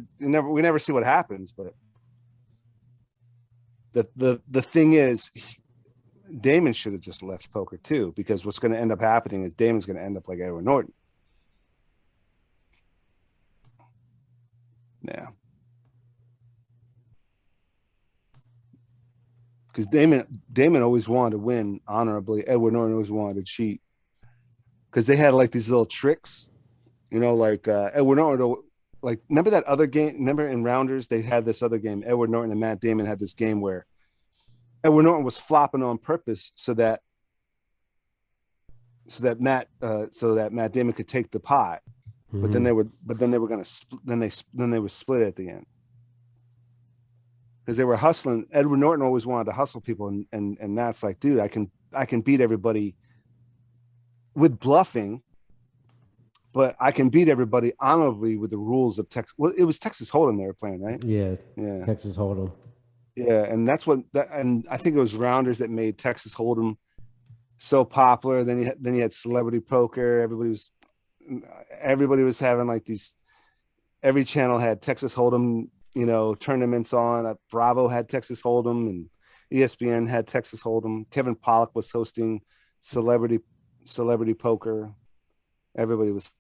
see what happens. But the thing is, Damon should have just left poker too, because what's going to end up happening is Damon's going to end up like Edward Norton. Yeah. Because Damon always wanted to win honorably. Edward Norton always wanted to cheat. Because they had like these little tricks, like Edward Norton, like remember that other game? Remember in Rounders, they had this other game. Edward Norton and Matt Damon had this game where Edward Norton was flopping on purpose so that Matt Damon could take the pot. But then they were gonna then they would split at the end. Because they were hustling. Edward Norton always wanted to hustle people, and Matt's like, "Dude, I can beat everybody with bluffing, but I can beat everybody honorably with the rules of Texas." Well, it was Texas Hold'em they were playing, right? Yeah. Yeah. Texas Hold'em. Yeah, and and I think it was Rounders that made Texas Hold'em so popular. Then you had Celebrity Poker. Everybody was having like these. Every channel had Texas Hold'em, tournaments on. Bravo had Texas Hold'em, and ESPN had Texas Hold'em. Kevin Pollak was hosting Celebrity Poker. Everybody was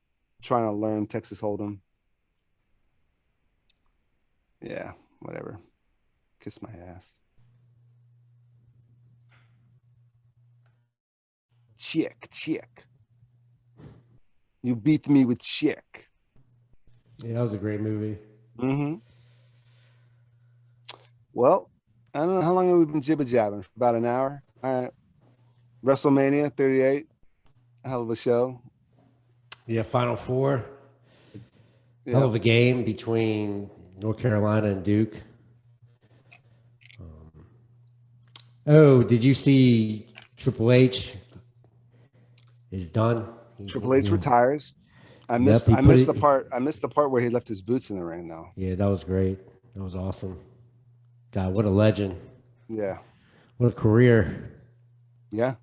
trying to learn Texas Hold'em. Yeah, whatever. Kiss my ass. Check. You beat me with check. Yeah, that was a great movie. Mm-hmm. Well, I don't know how long have we been jibber jabbing? For about an hour. All right. WrestleMania 38. Hell of a show. Yeah, Final Four. Yeah. Hell of a game between North Carolina and Duke. Did you see Triple H is done? Triple H retires. I missed the part where he left his boots in the ring though. Yeah, that was great. That was awesome. God, what a legend. Yeah. What a career. Yeah.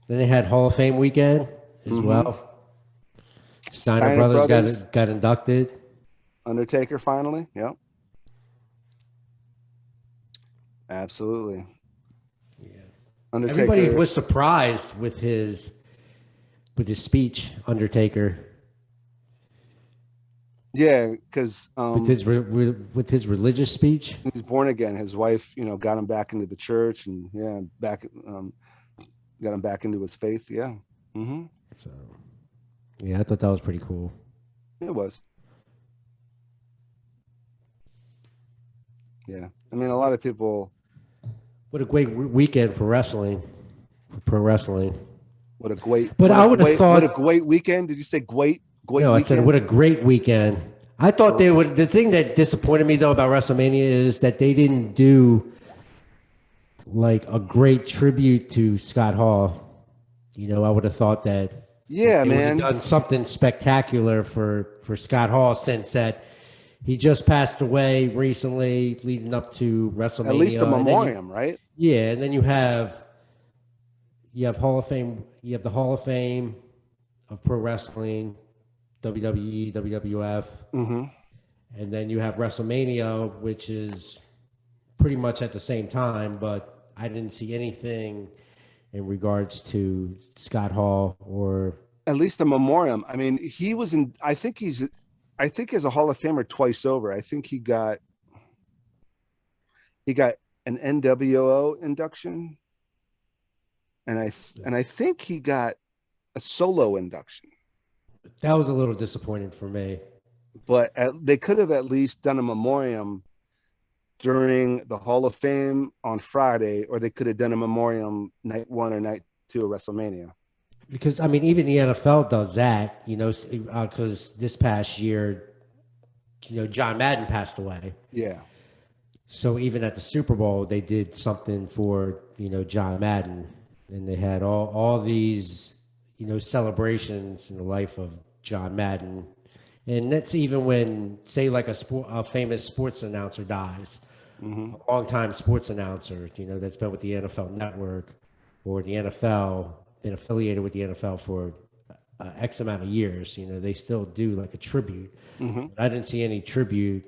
Then they had Hall of Fame weekend as well. Steiner Brothers got inducted. Undertaker finally. Yep. Absolutely. Yeah. Everybody Undertaker. was surprised with his speech, Undertaker, Yeah, because with his religious speech. he's born again. His wife, got him back into the church, and yeah, got him back into his faith. Yeah. Hmm. So yeah, I thought that was pretty cool. It was. Yeah. I mean, a lot of people. What a great weekend for wrestling, for pro wrestling. What a great, But I would have what a thought, great weekend. Did you say great no, I said, what weekend? a great weekend. I thought Oh, they would. The thing that disappointed me though about WrestleMania is that they didn't do like a great tribute to Scott Hall. I would have thought that yeah, they would have man. done something spectacular for Scott Hall since that he just passed away recently, leading up to At least a WrestleMania, and then memoriam, right? yeah, and then you have Hall of Fame, you have the Hall of Fame of pro wrestling, WWE, WWF, Mm-hmm. and then you have WrestleMania, which is pretty much at the same time, but I didn't see anything in regards to Scott Hall or At least a memoriam. I mean, he was in. I think he's a Hall of Famer twice over. I think he got an NWO induction, and I think he got a solo induction. that was a little disappointing for me. But they could have at least done a memoriam during the Hall of Fame on Friday, or they could have done a memoriam night one or night two of WrestleMania. Because I mean, even the NFL does that, because this past year, John Madden passed away. Yeah. So even at the Super Bowl, they did something for John Madden, and they had all these celebrations in the life of John Madden, and that's even when say like a famous sports announcer dies, Mm-hmm. a longtime sports announcer, that's been with the NFL Network or the NFL, been affiliated with the NFL for X amount of years. They still do like a tribute. Mm-hmm. But I didn't see any tribute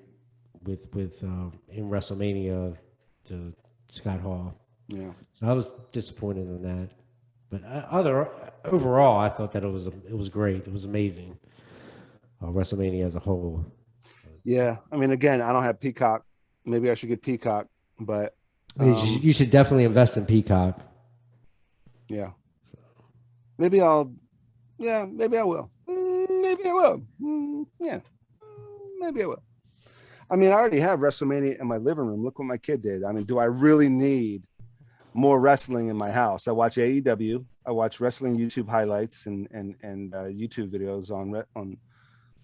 with in WrestleMania to Scott Hall. Yeah. So I was disappointed in that. But overall, I thought that it was great. It was amazing. WrestleMania as a whole. Yeah. I mean, again, I don't have Peacock. Maybe I should get Peacock, but You should definitely invest in Peacock. yeah, maybe I'll. Yeah, maybe I will. Maybe I will. Yeah, maybe I will. I mean, I already have WrestleMania in my living room. Look what my kid did. I mean, do I really need more wrestling in my house? I watch AEW. I watch wrestling YouTube highlights and YouTube videos on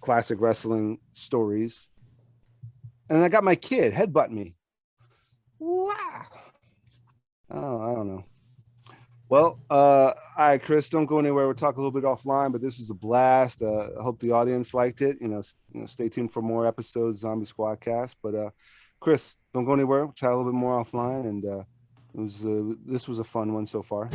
classic wrestling stories. And I got my kid headbutt me. Wow. Oh, I don't know. Well, all right, Chris, don't go anywhere. We'll talk a little bit offline, but this was a blast. I hope the audience liked it. Stay tuned for more episodes, Zombie SquadCAST. But Chris, don't go anywhere. We'll chat a little bit more offline, and this was a fun one so far.